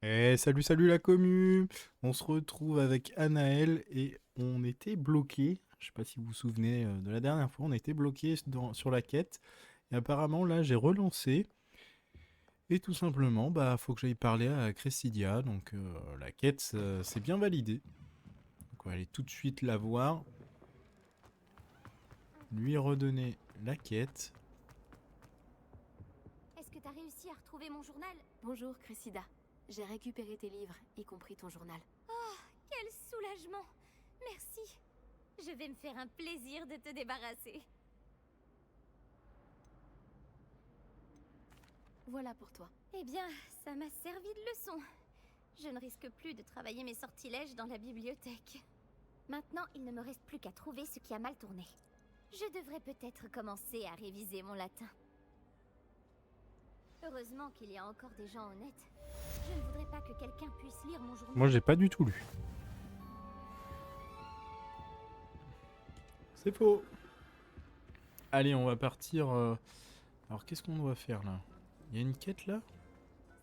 Salut, salut la commu! On se retrouve avec Anaël et on était bloqué. Je sais pas si vous vous souvenez de la dernière fois, on était bloqué sur la quête. Et apparemment, là, j'ai relancé. Et tout simplement, bah, faut que j'aille parler à Cressidia. Donc, la quête, c'est bien validé. Donc, on va aller tout de suite la voir. Lui redonner la quête. Est-ce que t'as réussi à retrouver mon journal? Bonjour, Cressida. J'ai récupéré tes livres, y compris ton journal. Oh, quel soulagement! Merci. Je vais me faire un plaisir de te débarrasser. Voilà pour toi. Eh bien, ça m'a servi de leçon. Je ne risque plus de travailler mes sortilèges dans la bibliothèque. Maintenant, il ne me reste plus qu'à trouver ce qui a mal tourné. Je devrais peut-être commencer à réviser mon latin. Heureusement qu'il y a encore des gens honnêtes. Je ne voudrais pas que quelqu'un puisse lire mon journal. Moi, j'ai pas du tout lu. C'est faux. Allez, on va partir. Alors, qu'est-ce qu'on doit faire là? Il y a une quête là?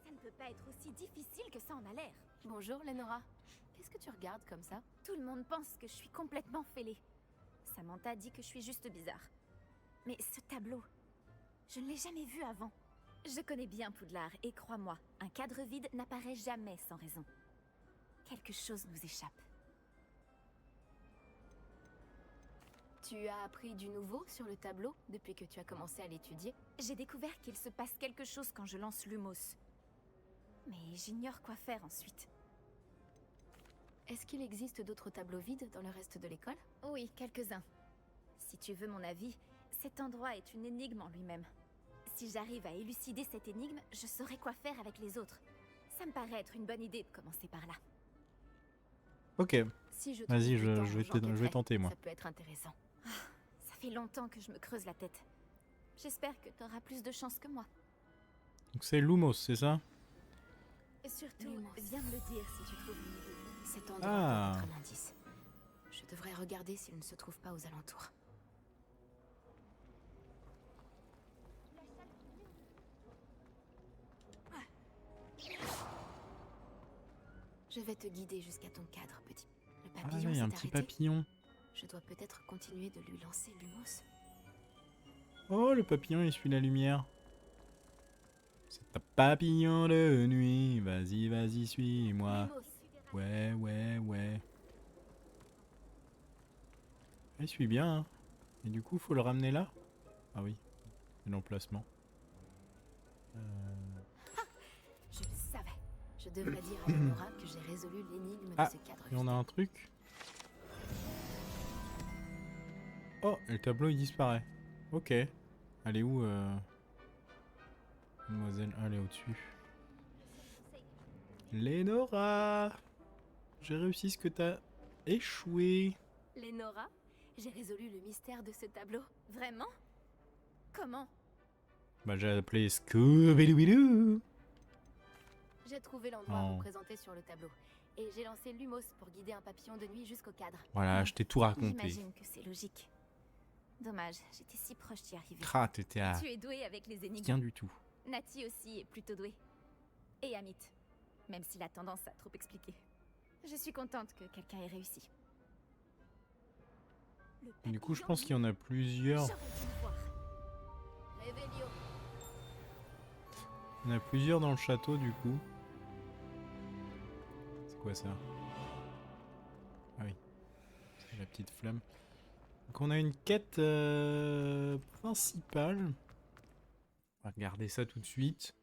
Ça ne peut pas être aussi difficile que ça en a l'air. Bonjour, Lenora. Qu'est-ce que tu regardes comme ça? Tout le monde pense que je suis complètement fêlée. Samantha dit que je suis juste bizarre. Mais ce tableau, je ne l'ai jamais vu avant. Je connais bien Poudlard et crois-moi, un cadre vide n'apparaît jamais sans raison. Quelque chose nous échappe. Tu as appris du nouveau sur le tableau depuis que tu as commencé à l'étudier? J'ai découvert qu'il se passe quelque chose quand je lance Lumos. Mais j'ignore quoi faire ensuite. Est-ce qu'il existe d'autres tableaux vides dans le reste de l'école? Oui, quelques-uns. Si tu veux mon avis, cet endroit est une énigme en lui-même. Si j'arrive à élucider cette énigme, je saurai quoi faire avec les autres. Ça me paraît être une bonne idée de commencer par là. Ok. Si je trouve Vas-y, du temps, je vais tenter moi. ça peut être intéressant. Ah, ça fait longtemps que je me creuse la tête. J'espère que t'auras plus de chance que moi. Donc c'est Lumos, c'est ça? Et surtout, viens me le dire si tu trouves une idée. Cet endroit Ah. peut être un indice. Je devrais regarder s'il ne se trouve pas aux alentours. Je vais te guider jusqu'à ton cadre, petit. Le Ah, papillon il y s'est a un arrêté. petit papillon. Je dois peut-être continuer de lui lancer Lumos. Oh, le papillon, il suit la lumière. C'est un papillon de nuit. Vas-y, vas-y, suis-moi. Ouais, ouais, ouais. Il suit bien, hein. Et du coup, faut le ramener là? Ah oui, l'emplacement. Je le savais. Je devrais dire à Lenora que j'ai résolu l'énigme de Ah, ce cadre et on vide. a un truc. Oh, et le tableau, il disparaît. Ok. Elle est où, mademoiselle? Ah, elle est au-dessus. Lénora! J'ai réussi ce que t'as échoué. Lenora, j'ai résolu le mystère de ce tableau. Vraiment? Comment? Bah, j'ai appelé Scooby-Doo. J'ai trouvé l'endroit Oh. représenté sur le tableau. Et j'ai lancé Lumos pour guider un papillon de nuit jusqu'au cadre. Voilà, je t'ai tout raconté. J'imagine que c'est logique. Dommage, j'étais si proche d'y arriver. Ah, t'étais à Tu es doué avec les énigmes. rien du tout. Nati aussi est plutôt douée. Et Amit, même s'il a tendance à trop expliquer. Je suis contente que quelqu'un ait réussi. Du coup, je pense qu'il y en a plusieurs. J'aurais dû le voir. Revelio. Il y en a plusieurs dans le château, du coup. C'est quoi ça? Ah oui, c'est la petite flamme. Donc on a une quête principale. On va regarder ça tout de suite.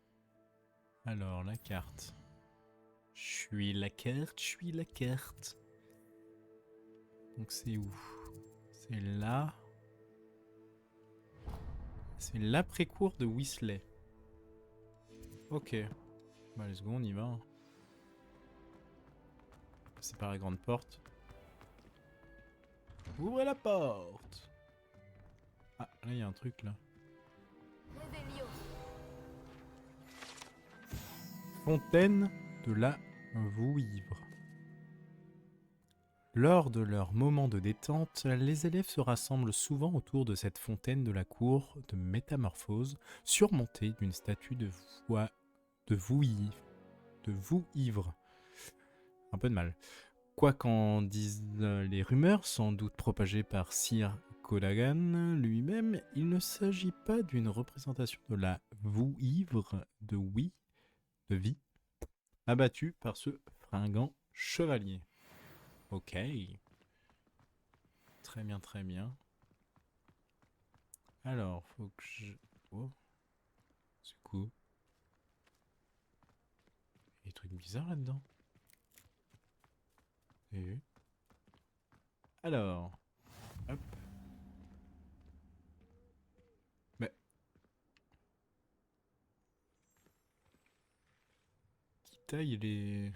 Alors, la carte. Je suis la carte, je suis la carte. Donc c'est où? C'est là. C'est l'après-cour de Weasley. Ok. Bah let's go, on y va. Hein. C'est par la grande porte. Ouvrez la porte! Ah, là il y a un truc là. Revelio. Fontaine de la Vouivre. Lors de leurs moments de détente, les élèves se rassemblent souvent autour de cette fontaine de la cour de métamorphose, surmontée d'une statue de Vouivre. de vous ivre. Un peu de mal. Quoi qu'en disent les rumeurs, sans doute propagées par Sir Colagan lui-même, il ne s'agit pas d'une représentation de la vous ivre de vie, abattue par ce fringant chevalier. Ok. Très bien, très bien. Alors, faut que je... Oh. C'est cool. Il y a des trucs bizarres là-dedans. Vous avez vu? Alors, hop. Mais... Qui taille les...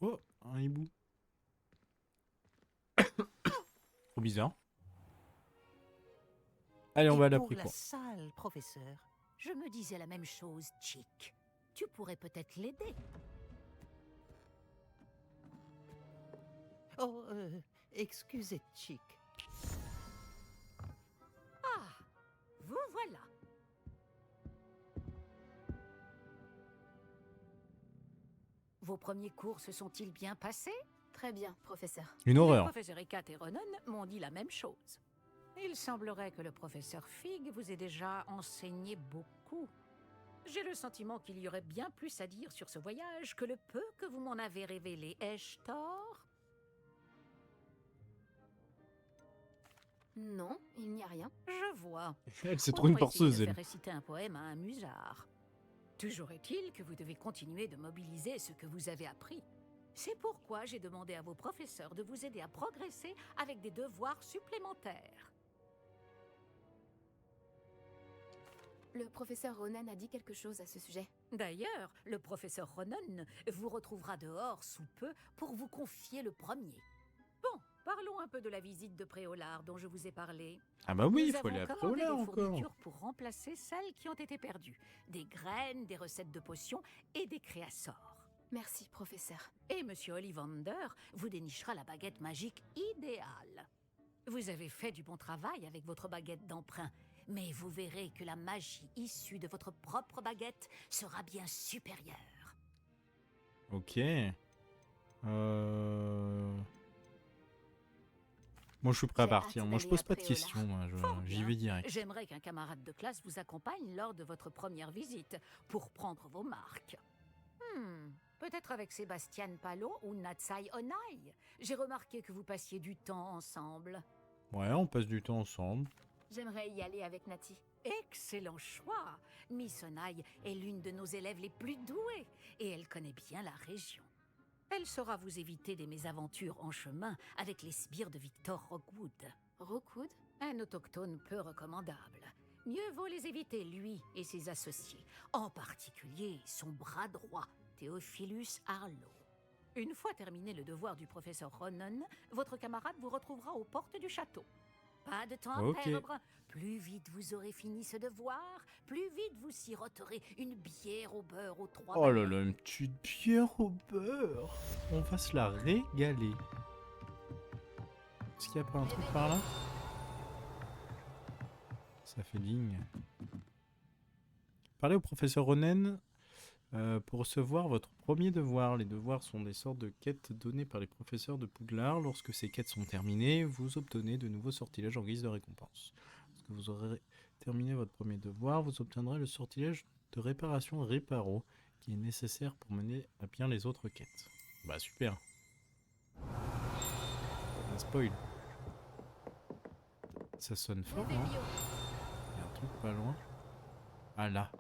Oh, un hibou. Trop bizarre. Allez, on Et va à pour l'après la quoi. salle, professeur, je me disais la même chose, Chick. Tu pourrais peut-être l'aider. Oh, excusez, Chick. Ah, vous voilà. Vos premiers cours se sont-ils bien passés? Très bien, professeur. Une Le horreur. professeur Ekat et Ronan m'ont dit la même chose. Il semblerait que le professeur Fig vous ait déjà enseigné beaucoup. J'ai le sentiment qu'il y aurait bien plus à dire sur ce voyage que le peu que vous m'en avez révélé. Ai-je tort? Non, il n'y a rien. Je vois. Elle, c'est trop une Autant essayer porceuse, de elle. faire réciter un poème à un musard. Toujours est-il que vous devez continuer de mobiliser ce que vous avez appris. C'est pourquoi j'ai demandé à vos professeurs de vous aider à progresser avec des devoirs supplémentaires. Le professeur Ronan a dit quelque chose à ce sujet. D'ailleurs, le professeur Ronan vous retrouvera dehors sous peu pour vous confier le premier. Bon, parlons un peu de la visite de Préolard dont je vous ai parlé. Ah bah oui, il Nous faut avons aller après commandé là des encore. fournitures pour remplacer celles qui ont été perdues. Des graines, des recettes de potions et des créassors. Merci, professeur. Et Monsieur Ollivander vous dénichera la baguette magique idéale. Vous avez fait du bon travail avec votre baguette d'emprunt, mais vous verrez que la magie issue de votre propre baguette sera bien supérieure. Ok. Moi, je suis prêt à J'ai partir. hâte Moi, je d'aller pose à pas de Préolard. questions. Moi, Fort j'y bien. vais direct. J'aimerais qu'un camarade de classe vous accompagne lors de votre première visite pour prendre vos marques. Peut-être avec Sébastien Palo ou Natsai Onai. J'ai remarqué que vous passiez du temps ensemble. Ouais, on passe du temps ensemble. J'aimerais y aller avec Nati. Excellent choix. Miss Onai est l'une de nos élèves les plus douées et elle connaît bien la région. Elle saura vous éviter des mésaventures en chemin avec les sbires de Victor Rockwood. Rookwood? Un autochtone peu recommandable. Mieux vaut les éviter, lui et ses associés. En particulier son bras droit, Theophilus Arlo. Une fois terminé le devoir du professeur Ronan, votre camarade vous retrouvera aux portes du château. Pas de temps Ok. à perdre. Plus vite vous aurez fini ce devoir, plus vite vous siroterez une bière au beurre aux 3 Oh là là, une petite bière au beurre. On va se la régaler. Est-ce qu'il n'y a pas un truc par là? Ça fait digne. Parlez au professeur Ronen pour recevoir votre premier devoir. Les devoirs sont des sortes de quêtes données par les professeurs de Poudlard. Lorsque ces quêtes sont terminées, vous obtenez de nouveaux sortilèges en guise de récompense. Lorsque vous aurez terminé votre premier devoir, vous obtiendrez le sortilège de réparation Réparo, qui est nécessaire pour mener à bien les autres quêtes. Bah super. Un spoil. Ça sonne fort, hein? Il y a un truc pas loin. Ah là.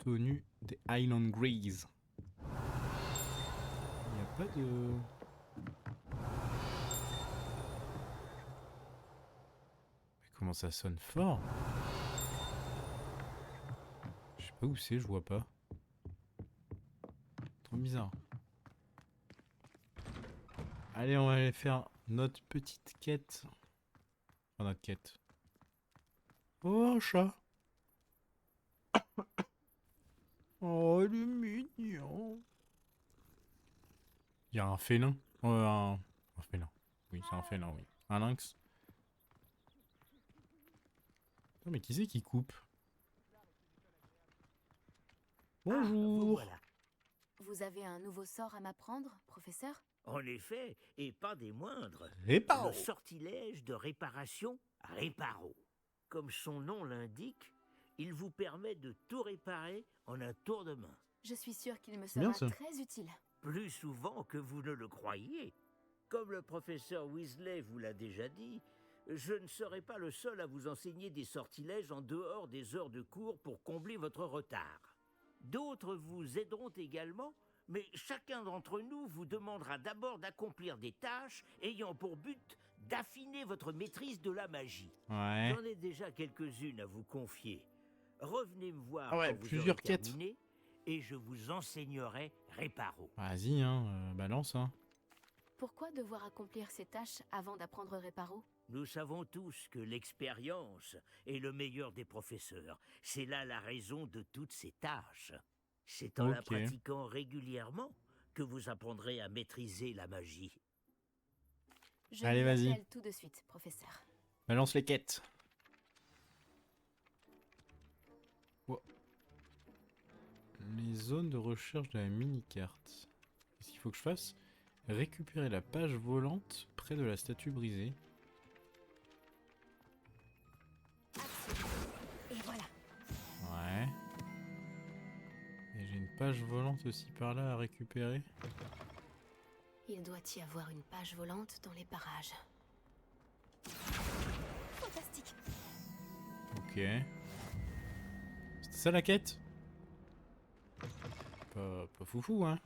Tenue des Highland Greys. Il n'y a pas de... Mais comment ça sonne fort? Je sais pas où c'est, je vois pas. Trop bizarre. Allez, on va aller faire notre petite quête. Enfin, notre quête. Oh, un chat. Oh, il est mignon. Il y a un félin. Un félin. Oui, c'est un félin, oui. Un lynx. Non, mais qui c'est qui coupe? Ah, vous Bonjour. voilà. Vous avez un nouveau sort à m'apprendre, professeur? En effet, et pas des moindres. Réparo. Le sortilège de réparation Réparo. Comme son nom l'indique, il vous permet de tout réparer en un tour de main. Je suis sûre qu'il me C'est bien, sera ça. très utile. Plus souvent que vous ne le croyez. Comme le professeur Weasley vous l'a déjà dit, je ne serai pas le seul à vous enseigner des sortilèges en dehors des heures de cours pour combler votre retard. D'autres vous aideront également, mais chacun d'entre nous vous demandera d'abord d'accomplir des tâches ayant pour but d'affiner votre maîtrise de la magie. Ouais. J'en ai déjà quelques-unes à vous confier. Revenez me voir Ah ouais, quand vous plusieurs aurez quêtes. terminé, et je vous enseignerai Réparo. Vas-y, hein, balance, hein. Pourquoi devoir accomplir ces tâches avant d'apprendre Réparo? Nous savons tous que l'expérience est le meilleur des professeurs. C'est là la raison de toutes ces tâches. C'est en la Ok. pratiquant régulièrement que vous apprendrez à maîtriser la magie. Je Allez, m'y vas-y. attelle tout de suite, professeur. Balance les quêtes. Oh. Les zones de recherche de la mini-carte. Qu'est-ce qu'il faut que je fasse? Récupérer la page volante près de la statue brisée. Et voilà. Ouais. Et j'ai une page volante aussi par là à récupérer. Il doit y avoir une page volante dans les parages. Fantastique. Ok. C'était ça la quête? Pas foufou, hein.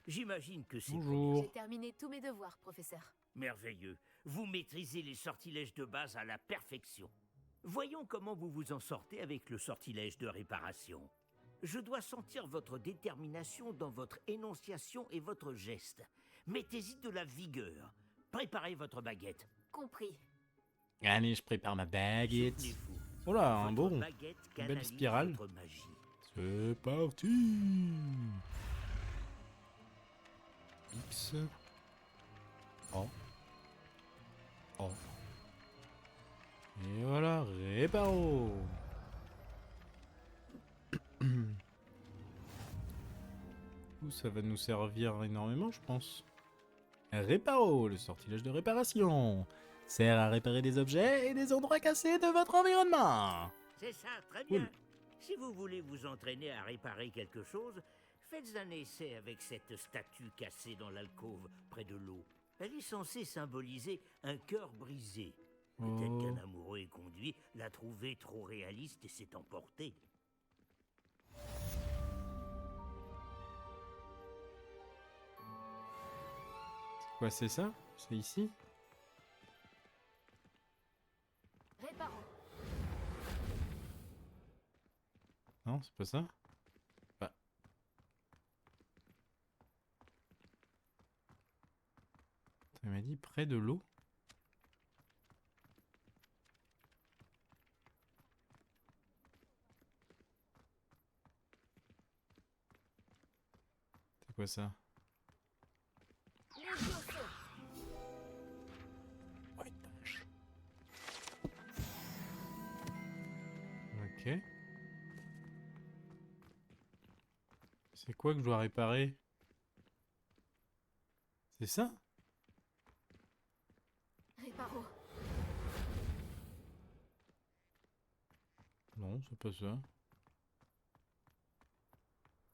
J'imagine que c'est Bonjour. J'ai terminé tous mes devoirs, professeur. merveilleux. Vous maîtrisez les sortilèges de base à la perfection. Voyons comment vous vous en sortez avec le sortilège de réparation. Je dois sentir votre détermination dans votre énonciation et votre geste. Mettez-y de la vigueur. Préparez votre baguette. Compris. Allez, je prépare ma baguette. Souvenez-vous, Oh là, un votre bon. baguette belle canalise spirale. votre magie. C'est parti. X. Oh. Oh. Et voilà, Réparo. Ça va nous servir énormément, je pense. Réparo, le sortilège de réparation, sert à réparer des objets et des endroits cassés de votre environnement. C'est ça, très Cool. bien. Si vous voulez vous entraîner à réparer quelque chose, faites un essai avec cette statue cassée dans l'alcôve près de l'eau. Elle est censée symboliser un cœur brisé. Peut-être Oh. qu'un amoureux éconduit l'a trouvée trop réaliste et s'est emporté. Quoi, c'est ça? C'est ici? Réparo. Non, c'est pas ça? Bah. Ça m'a dit près de l'eau. C'est quoi ça? Levioso. White page. Ok. C'est quoi que je dois réparer? C'est ça? Réparo. Non, c'est pas ça.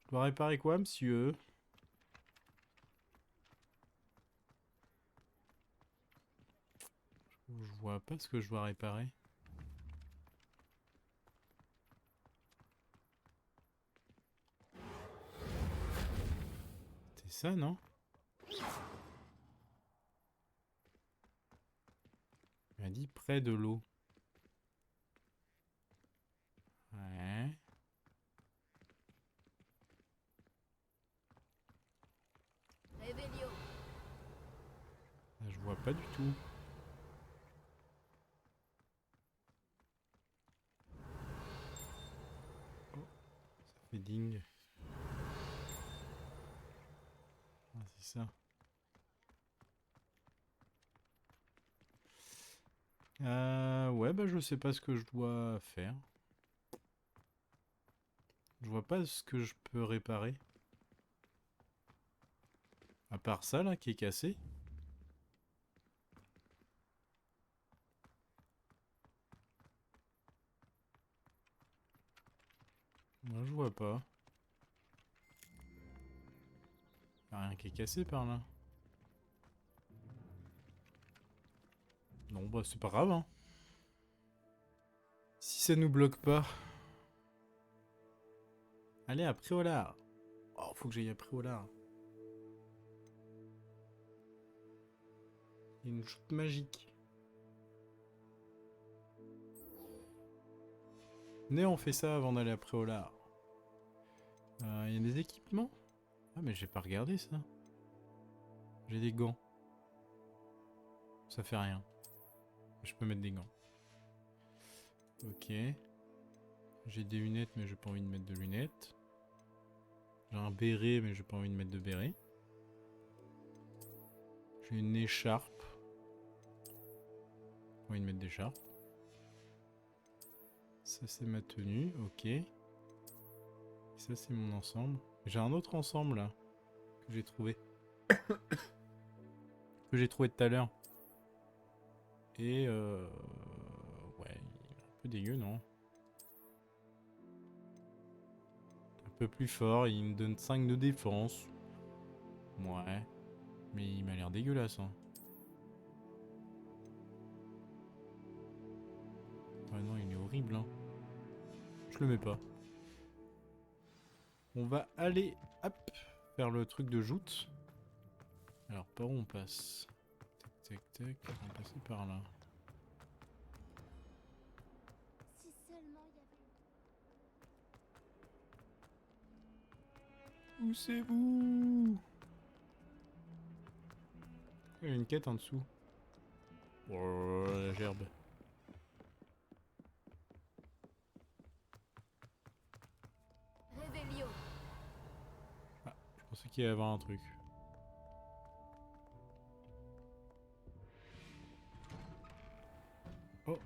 Je dois réparer quoi, monsieur? Je vois pas ce que je dois réparer. C'est ça, non? Il m'a dit près de l'eau. Ouais. Révélio. Là, je vois pas du tout. Oh, ça fait ding. Ah, c'est ça. Ouais, bah je sais pas ce que je dois faire. vois pas ce que je peux réparer. À part ça là qui est cassé. Moi je vois pas. Y'a rien qui est cassé par là. Non bah c'est pas grave hein. Si ça nous bloque pas. Allez à Préolard. Oh faut que j'aille à Préolard. Il y a une joute magique. Venez on fait ça avant d'aller à Préolard. Il y a des équipements? Ah mais j'ai pas regardé ça. J'ai des gants. Ça fait rien. Je peux mettre des gants. Ok. J'ai des lunettes mais j'ai pas envie de mettre de lunettes. J'ai un béret mais j'ai pas envie de mettre de béret. J'ai une écharpe. J'ai envie de mettre d'écharpe. Ça c'est ma tenue, ok. Et ça c'est mon ensemble. J'ai un autre ensemble là. Que j'ai trouvé. Que j'ai trouvé tout à l'heure. Et ouais, il est un peu dégueu, non? Un peu plus fort, il me donne 5 de défense. Ouais. Mais il m'a l'air dégueulasse, hein. Ouais, non, il est horrible, hein. Je le mets pas. On va aller, hop, faire le truc de joute. Alors, par où on passe? Tac, tac, tac, on va passer par là. Si seulement il y avait... Où c'est vous? Il y a une quête en dessous. Oh, la gerbe. Révélio. Ah, je pensais qu'il y avait un truc. Oh.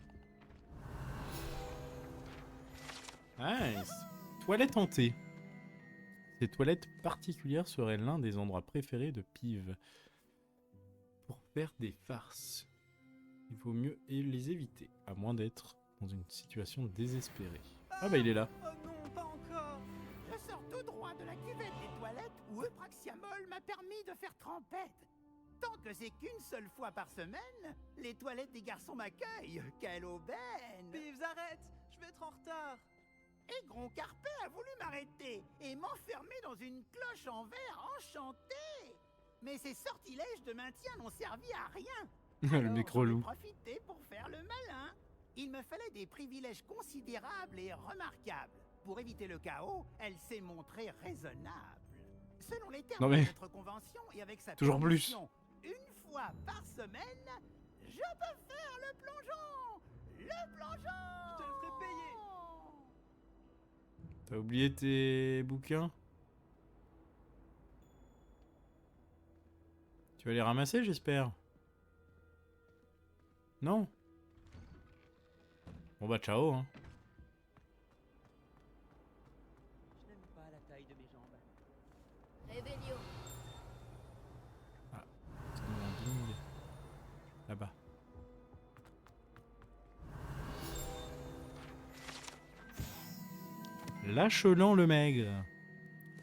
Nice. Toilette hantée. Ces toilettes particulières seraient l'un des endroits préférés de Pive. Pour faire des farces, il vaut mieux les éviter, à moins d'être dans une situation désespérée. Ah bah il est là. Oh non, pas encore. Je sors tout droit de la cuvette des toilettes où Eupraxiamol m'a permis de faire trempette. Tant que c'est qu'une seule fois par semaine, les toilettes des garçons m'accueillent. Quelle aubaine! Pives, arrête! Je vais être en retard! Et Groncarpet a voulu m'arrêter et m'enfermer dans une cloche en verre enchantée. Mais ces sortilèges de maintien n'ont servi à rien. Le Alors, mec j'en ai relou. profité pour faire le malin. Il me fallait des privilèges considérables et remarquables. Pour éviter le chaos, elle s'est montrée raisonnable. Selon les termes Non mais- de notre convention et avec sa Toujours plus. permission, une fois par semaine, je peux faire le plongeon. Le plongeon. Je te le ferai payer. T'as oublié tes bouquins? Tu vas les ramasser, j'espère? Non? Bon bah ciao, hein. Je n'aime pas la taille de mes jambes. Révélio. C'est un ding. Là-bas. Lachelan le Maigre.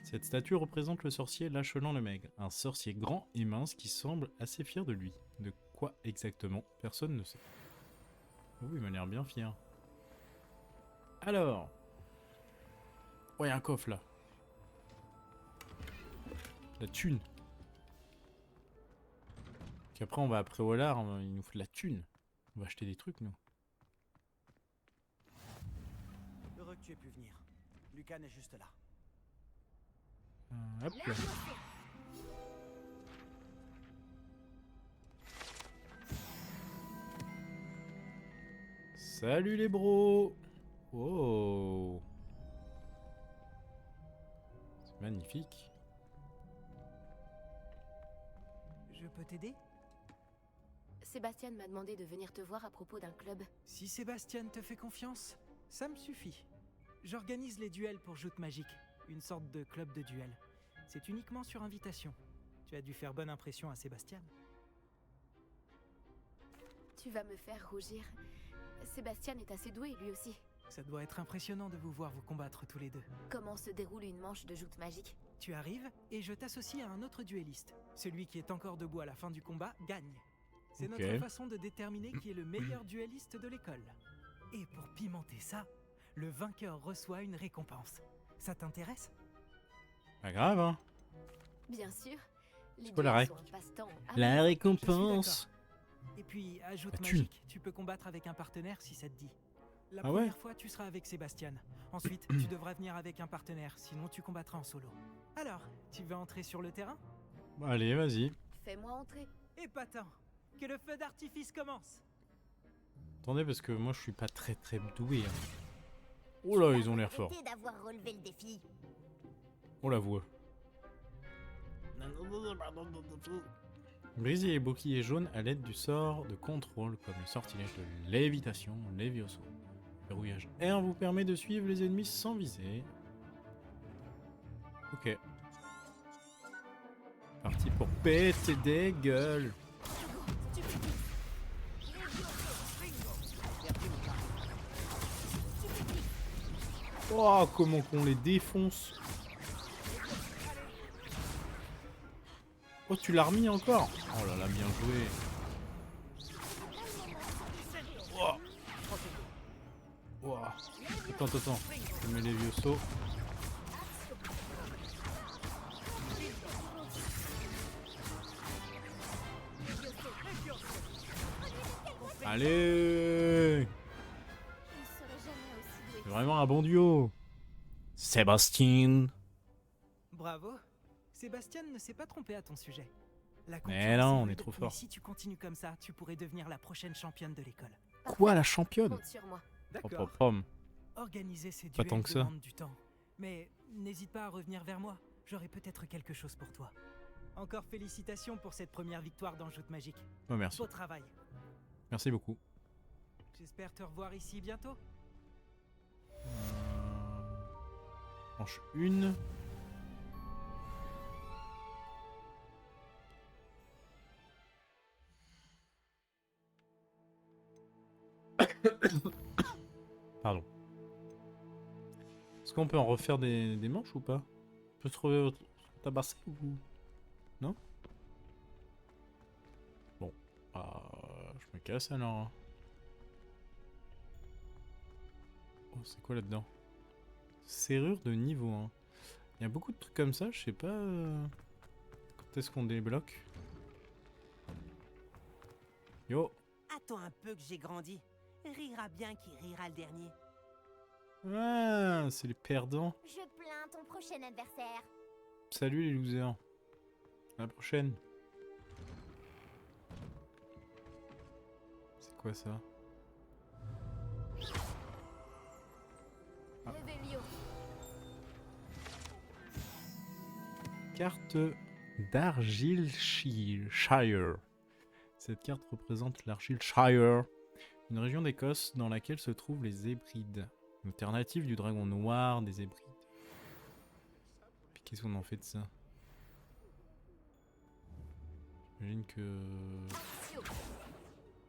Cette statue représente le sorcier Lachelan le Maigre, un sorcier grand et mince qui semble assez fier de lui. De quoi exactement? Personne ne sait. Oh, il m'a l'air bien fier. Alors. Oh, il y a un coffre là. La thune. Puis après, on va à Préolard, il nous faut de la thune. On va acheter des trucs, nous. Heureux que tu aies pu venir. Lucan est juste là. Hop là. Salut les bros. Oh. C'est magnifique. Je peux t'aider? Sébastien m'a demandé de venir te voir à propos d'un club. Si Sébastien te fait confiance, ça me suffit. J'organise les duels pour Joute Magique, une sorte de club de duel. C'est uniquement sur invitation. Tu as dû faire bonne impression à Sébastien. Tu vas me faire rougir. Sébastien est assez doué, lui aussi. Ça doit être impressionnant de vous voir vous combattre tous les deux. Comment se déroule une manche de joute magique? Tu arrives et je t'associe à un autre duelliste. Celui qui est encore debout à la fin du combat gagne. C'est Ok. notre façon de déterminer qui est le meilleur duelliste de l'école. Et pour pimenter ça, le vainqueur reçoit une récompense. Ça t'intéresse? Pas grave, hein. Bien sûr. Les C'est quoi la duels règle? sont un passe-temps. La Je récompense. suis d'accord. Et puis, à Joute La thune. Magique, tu peux combattre avec un partenaire si ça te dit. La Ah ouais? première fois, tu seras avec Sébastien. Ensuite, tu devras venir avec un partenaire, sinon tu combattras en solo. Alors, tu veux entrer sur le terrain? Bon, allez, vas-y. Fais-moi entrer. Épatant! Que le feu d'artifice commence! Attendez, parce que moi, je suis pas très doué. Hein. Oh là, ils ont l'air forts. Arrêtez d'avoir relevé le défi. On la voit. Brisez les boucliers jaunes à l'aide du sort de contrôle, comme le sortilège de lévitation, Levioso. Le verrouillage R vous permet de suivre les ennemis sans viser. Ok. Parti pour péter des gueules. Oh, comment qu'on les défonce. Oh, tu l'as remis encore? Oh là là, bien joué. Oh. Oh. Attends. Je mets les vieux sauts. Allez! Je ne serai jamais aussi doué. C'est vraiment un bon duo. Sébastien. Bravo! Sébastien ne s'est pas trompé à ton sujet. La Mais concurrence non, est on est rude, trop mais fort. si tu continues comme ça, tu pourrais devenir la prochaine championne de l'école. Quoi, la championne? Compte sur moi. D'accord. Pom. Organiser ces Pas duels tant que ça. demande du temps. Mais n'hésite pas à revenir vers moi. J'aurai peut-être quelque chose pour toi. Encore félicitations pour cette première victoire dans Joute Magique. Oh, merci. Beau travail. Merci beaucoup. J'espère te revoir ici bientôt. Manche 1. Pardon. Est-ce qu'on peut en refaire des manches ou pas? On peut se tabasser ou... Non? Bon. Je me casse alors. Hein. Oh, c'est quoi là-dedans? Serrure de niveau 1. Il y a beaucoup de trucs comme ça, je sais pas... Quand est-ce qu'on débloque? Yo! Attends un peu que j'ai grandi. Rira bien qui rira le dernier. Ah, c'est les perdants. Je plains ton prochain adversaire. Salut les losers. À la prochaine. C'est quoi ça? Ah. Revelio. Carte d'Argyllshire. Cette carte représente l'Argyllshire, une région d'Écosse dans laquelle se trouvent les Hébrides, une alternative du dragon noir des Hébrides. Puis qu'est-ce qu'on en fait de ça? J'imagine que...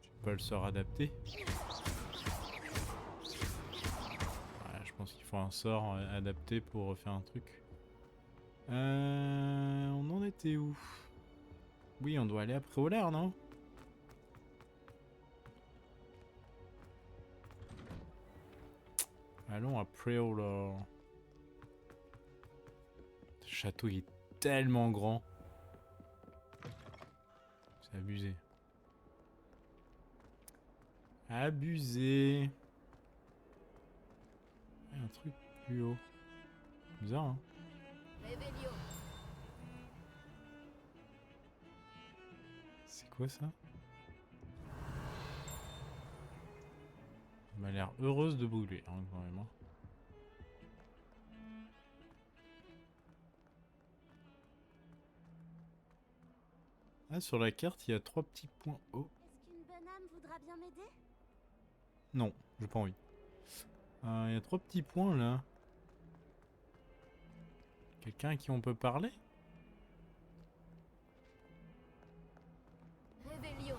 Je sais pas le sort adapté. Ouais, je pense qu'il faut un sort adapté pour refaire un truc. On en était où? Oui, on doit aller à Préolard, non? Allons à Préolard. Ce château il est tellement grand. C'est abusé. Abusé. Il y a un truc plus haut. Bizarre, hein? Revelio. C'est quoi ça? Elle m'a l'air heureuse de brûler, hein, quand même. Hein. Ah, sur la carte, il y a 3 petits points hauts. Est-ce qu'une bonne âme voudra bien m'aider? Non, j'ai pas envie. Il y a 3 petits points là. Quelqu'un à qui on peut parler? Réveillon.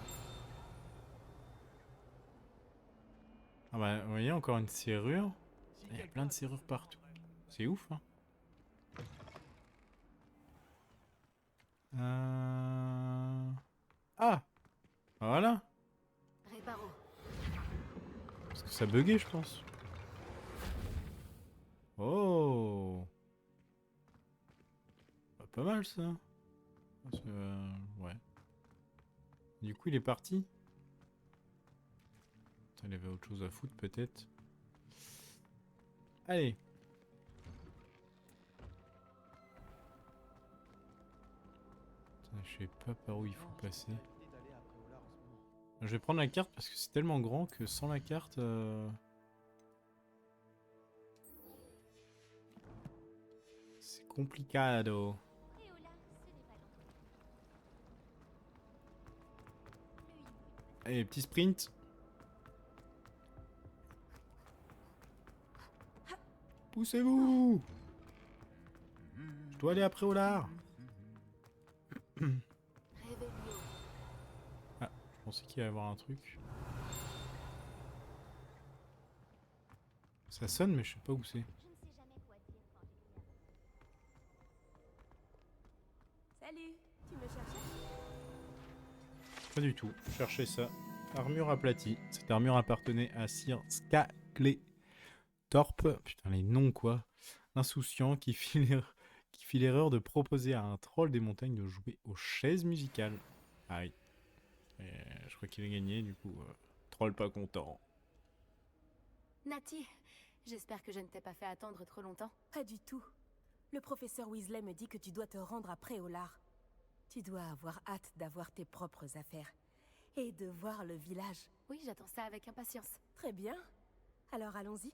Ah bah, vous voyez, encore une serrure. Il y a plein de serrures partout. C'est ouf, hein. Ah! Voilà! Réparo. Parce que ça buguait, je pense. Oh! Bah, pas mal, ça. Ouais. Du coup, il est parti. Il avait autre chose à foutre, peut-être. Allez! Je sais pas par où il faut passer. Je vais prendre la carte parce que c'est tellement grand que sans la carte... c'est complicado. Allez, petit sprint. Poussez-vous! Je dois aller après au lard. Ah, je pensais qu'il allait y avoir un truc. Ça sonne, mais je sais pas où c'est. Salut, tu me cherchais? Pas du tout. Je cherchais ça. Armure aplatie. Cette armure appartenait à Sir Skaletorp. Putain, les noms quoi. Insouciant qui fit l'erreur de proposer à un troll des montagnes de jouer aux chaises musicales. Ah oui. Et je crois qu'il a gagné, du coup. Troll pas content. Natty, j'espère que je ne t'ai pas fait attendre trop longtemps. Pas du tout. Le professeur Weasley me dit que tu dois te rendre à Préolard. Tu dois avoir hâte d'avoir tes propres affaires. Et de voir le village. Oui, j'attends ça avec impatience. Très bien. Alors allons-y.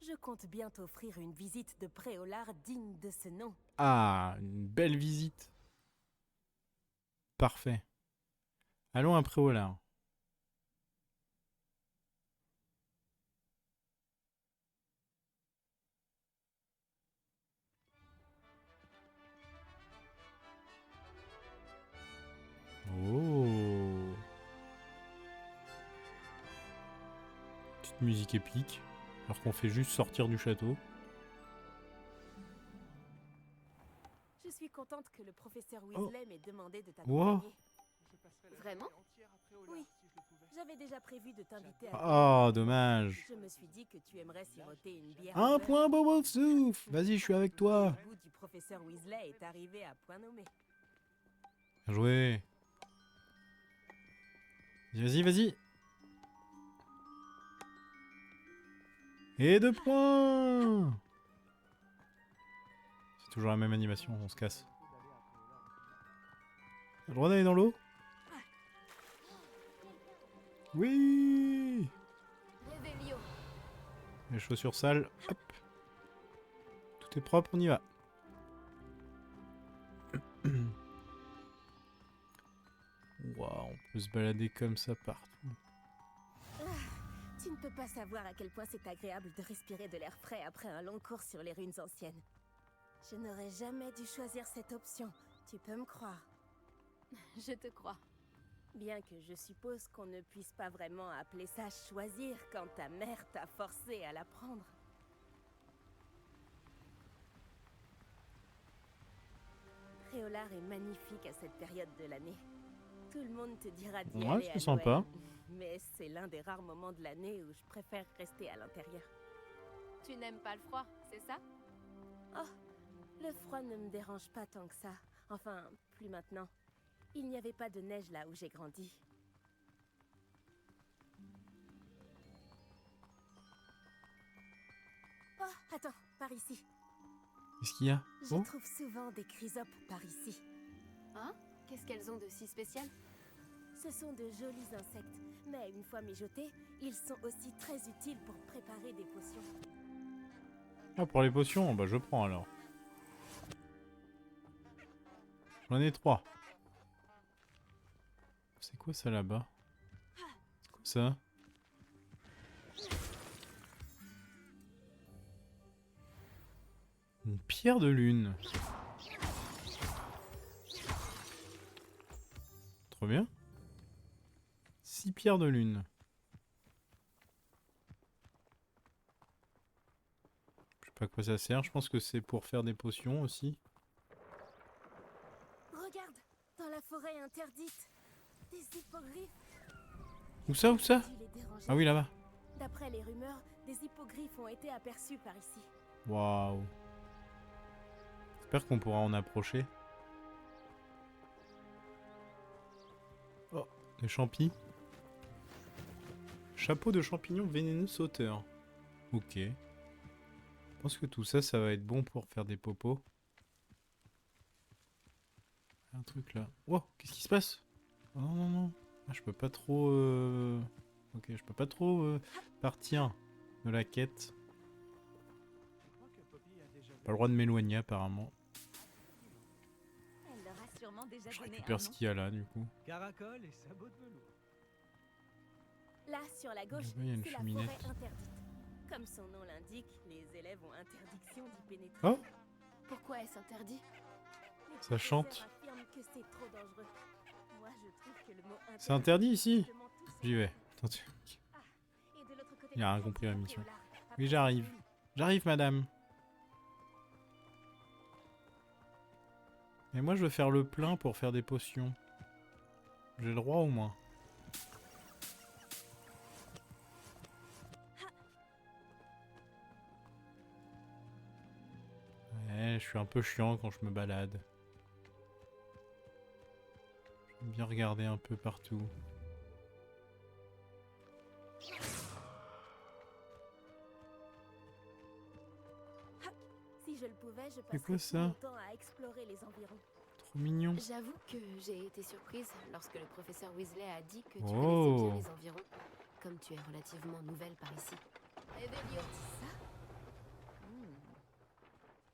Je compte bien t'offrir une visite de Préolard digne de ce nom. Ah, une belle visite. Parfait. Allons à Préolard. Oh. Petite musique épique. Alors qu'on fait juste sortir du château. Je suis contente que le professeur Weasley m'ait demandé de Wow. t'accompagner. Vraiment? Oui. J'avais déjà prévu de t'inviter à... Ah, dommage. Je me suis dit que tu aimerais siroter une bière. Un au beurre. point Bobo Souffle. Vas-y, je suis avec toi. Le bout du professeur Weasley est arrivé à point nommé. Bien joué. Vas-y, vas-y. Et 2 points. C'est toujours la même animation, on se casse. T'as le droit d'aller dans l'eau? Oui. Réveillon. Les chaussures sales, hop. Tout est propre, on y va. Waouh, on peut se balader comme ça partout. Tu ne peux pas savoir à quel point c'est agréable de respirer de l'air frais après un long cours sur les ruines anciennes. Je n'aurais jamais dû choisir cette option, tu peux me croire. Je te crois. Bien que je suppose qu'on ne puisse pas vraiment appeler ça choisir quand ta mère t'a forcé à l'apprendre. Préolard est magnifique à cette période de l'année. Tout le monde te dira d'y Ouais, aller c'est à sympa. Noël, mais c'est l'un des rares moments de l'année où je préfère rester à l'intérieur. Tu n'aimes pas le froid, c'est ça? Oh, le froid ne me dérange pas tant que ça. Enfin, plus maintenant. Il n'y avait pas de neige là où j'ai grandi. Oh, attends, par ici. Qu'est-ce qu'il y a? Je Oh, trouve souvent des chrysopes par ici. Hein? Qu'est-ce qu'elles ont de si spécial? Ce sont de jolis insectes, mais une fois mijotés, ils sont aussi très utiles pour préparer des potions. ah, pour les potions, bah je prends alors. J'en ai 3. C'est quoi ça là-bas? C'est quoi ça? Une pierre de lune. Trop bien. 6 pierres de lune. Je sais pas à quoi ça sert. Je pense que c'est pour faire des potions aussi. Regarde, dans la forêt interdite, des hippogriffes. Où ça, où ça? Dû les déranger. Ah oui, là-bas. D'après les rumeurs, des hippogriffes ont été aperçus par ici. Waouh. J'espère qu'on pourra en approcher. Oh, des champis. Chapeau de champignon vénéneux sauteur. Ok. Je pense que tout ça, ça va être bon pour faire des popos. Un truc là. Oh, qu'est-ce qui se passe? Oh non, non, non. Ah, je peux pas trop... Ok, je peux pas trop partir de la quête. Pas le droit de m'éloigner apparemment. Elle leur a sûrement déjà Je donné récupère un ce nom. qu'il y a là du coup. Caracol et sabots de velours. Là, sur la gauche, Là-bas, il y a une c'est la cheminette. forêt interdite. Comme son nom l'indique, les élèves ont interdiction d'y pénétrer. Oh, Pourquoi est-ce interdit? Les ça chante. professeurs affirment que c'est trop dangereux. Moi, je trouve que le mot C'est interdit ici? justement tout J'y vais. Attends, Et de l'autre côté il a de rien la compris à la frontière, mission. Préolard. Oui, Après, j'arrive. c'est lui. J'arrive, madame. Et moi, je veux faire le plein pour faire des potions. J'ai le droit au moins. Ouais, je suis un peu chiant quand je me balade. J'aime bien regarder un peu partout. Si je le pouvais, je C'est passerais quoi tout ça? mon temps à explorer les environs. Trop mignon. J'avoue que j'ai été surprise lorsque le professeur Weasley a dit que tu Oh. connaissais bien les environs, comme tu es relativement nouvelle par ici. Réveillon, ça?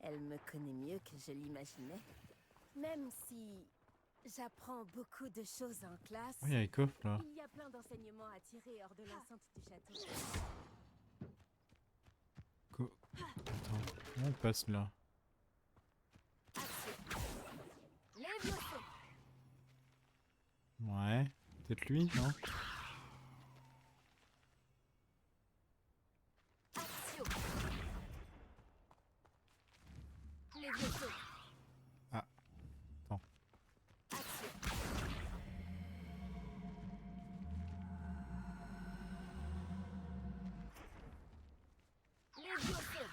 Elle me connaît mieux que je l'imaginais. Même si j'apprends beaucoup de choses en classe, Oh, il y a les coffres là. il y a plein d'enseignements à tirer hors de l'enceinte du château. Attends, comment on passe là? Lévioso! Ouais, peut-être lui, non? Accio! Lévioso! Ah, attends. Accio! Lévioso!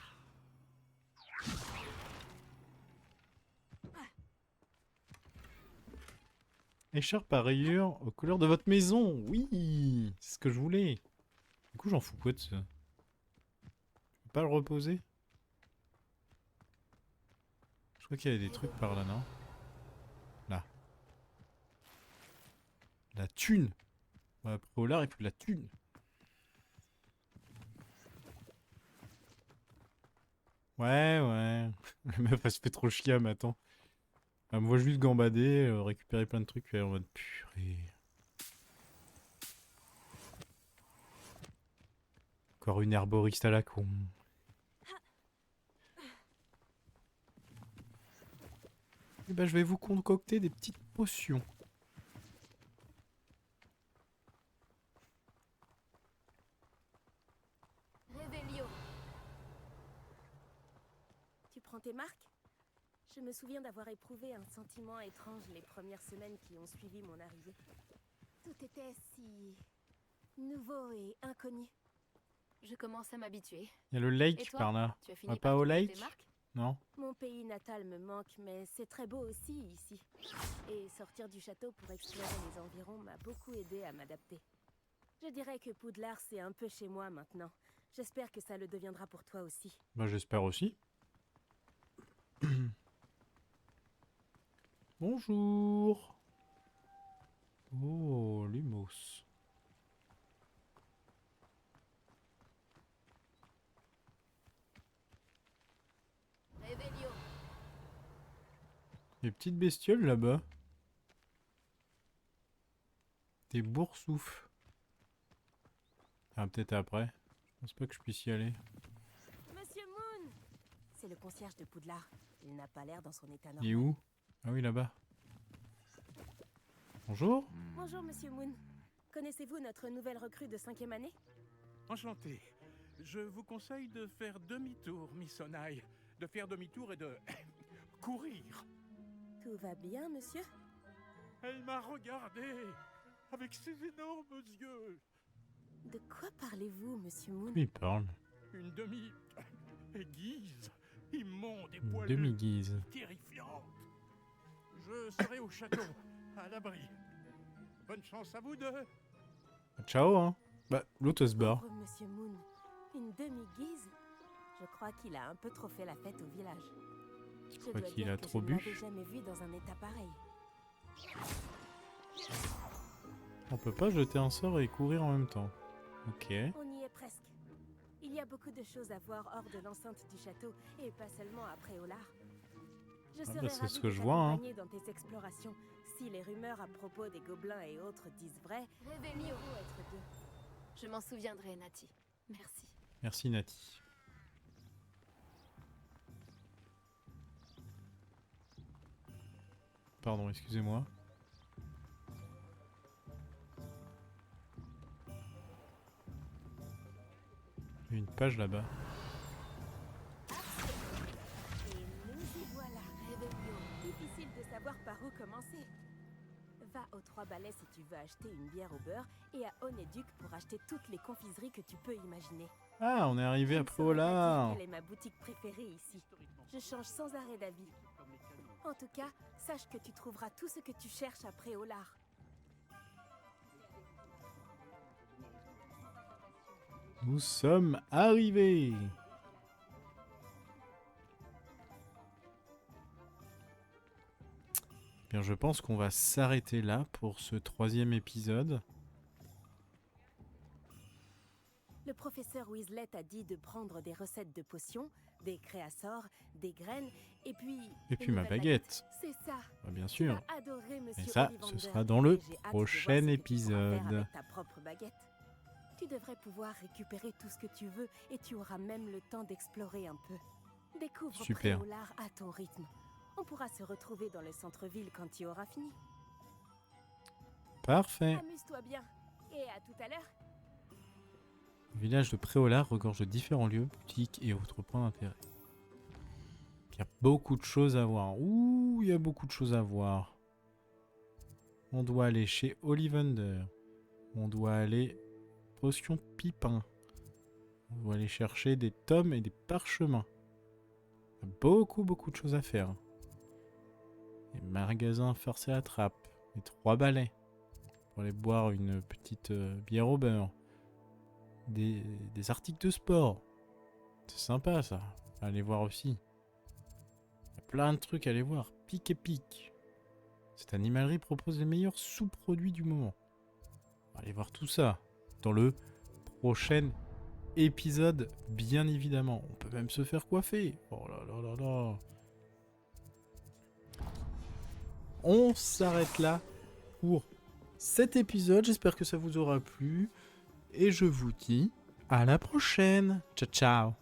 Écharpe à rayures aux couleurs de votre maison. Oui, c'est ce que je voulais. Du coup, j'en fous quoi de ça? Je peux pas le reposer? Je crois qu'il y avait des trucs par là, non? Là. La thune. Ouais, après au lard, il faut de la thune. Ouais, ouais. La meuf, elle se fait trop chier, mais attends. Elle me voit juste gambader, récupérer plein de trucs, et en mode purée. Encore une herboriste à la con. Et ben, je vais vous concocter des petites potions. Réveillon! Tu prends tes marques? Je me souviens d'avoir éprouvé un sentiment étrange les premières semaines qui ont suivi mon arrivée. Tout était si nouveau et inconnu. Je commence à m'habituer. Il y a le Et lake toi, par là. tu as On fini va par pas au trouver tes lake? marques? Non? Mon pays natal me manque, mais c'est très beau aussi ici. Et sortir du château pour explorer les environs m'a beaucoup aidé à m'adapter. Je dirais que Poudlard, c'est un peu chez moi maintenant. J'espère que ça le deviendra pour toi aussi. Bah, j'espère aussi. Bonjour. Oh, Lumos. Réveillon! Des petites bestioles là-bas. Des boursoufs. Ah, peut-être après. Je pense pas que je puisse y aller. Monsieur Moon, c'est le concierge de Poudlard. Il n'a pas l'air dans son état Il est normal. où? Ah oui, là-bas. Bonjour. Bonjour, Monsieur Moon. Connaissez-vous notre nouvelle recrue de 5e année? Enchanté. Je vous conseille de faire demi-tour, Miss Onaï. De faire demi-tour et de courir. Tout va bien, monsieur? Elle m'a regardé avec ses énormes yeux. De quoi parlez-vous, Monsieur Moon? Il parle. Une demi-aiguise, immonde et Une poilue, demi-guise. terrifiante. Je serai au château, à l'abri. Bonne chance à vous deux. Ciao, hein. Bah, l'autre se barre. Pauvre Monsieur Moon. Une demi-guise? Je crois qu'il a un peu trop fait la fête au village. Je Je crois dois qu'il dire a que trop je ne bu. l'avais jamais vu dans un état pareil. On peut pas jeter un sort et courir en même temps. Ok. On y est presque. Il y a beaucoup de choses à voir hors de l'enceinte du château, et pas seulement à Préolard. Je serais c'est ravie ce que de je vois, hein. t'accompagner dans tes explorations. Si les rumeurs à propos des gobelins et autres disent vrai, Rêvez mieux. faut être deux. Je m'en souviendrai, Nati. Merci. Merci, Nati. Pardon, excusez-moi. Il y a une page là-bas. Et nous y voilà. Difficile de savoir par où commencer. Va aux 3 balais si tu veux acheter une bière au beurre et à Onéduc pour acheter toutes les confiseries que tu peux imaginer. Ah, on est arrivé Je à ne saurais pas dire Préolard. quelle est ma boutique préférée ici. Je change sans arrêt d'avis. En tout cas, sache que tu trouveras tout ce que tu cherches à Préolard. Nous sommes arrivés. Bien, je pense qu'on va s'arrêter là pour ce 3e épisode. Le professeur Weasley t'a dit de prendre des recettes de potions, des créassors, des graines, et puis... Et puis ma baguette. C'est ça. Bah, bien sûr. Tu vas adorer Monsieur Et ça, Ollivander, ce sera dans le et j'ai hâte de voir prochain ce que tu pourras faire épisode. avec ta propre baguette. Tu devrais pouvoir récupérer tout ce que tu veux et tu auras même le temps d'explorer un peu. Découvre Super. Préolard à ton rythme. On pourra se retrouver dans le centre-ville quand tu auras fini. Parfait. Amuse-toi bien. Et à tout à l'heure. Le village de Préolard regorge de différents lieux, boutiques et autres points d'intérêt. Il y a beaucoup de choses à voir. Ouh, il y a beaucoup de choses à voir. On doit aller chez Ollivander. On doit aller potion Pipin. On doit aller chercher des tomes et des parchemins. Il y a beaucoup de choses à faire. Les magasins farce à la trappe. Les 3 balais. Pour aller boire une petite bière au beurre. Des articles de sport. C'est sympa ça. Allez voir aussi. Il y a plein de trucs à aller voir. Pic et pic. Cette animalerie propose les meilleurs sous-produits du moment. On va aller voir tout ça dans le prochain épisode, bien évidemment. On peut même se faire coiffer. Oh là là là là. On s'arrête là pour cet épisode. J'espère que ça vous aura plu. Et je vous dis à la prochaine. Ciao, ciao.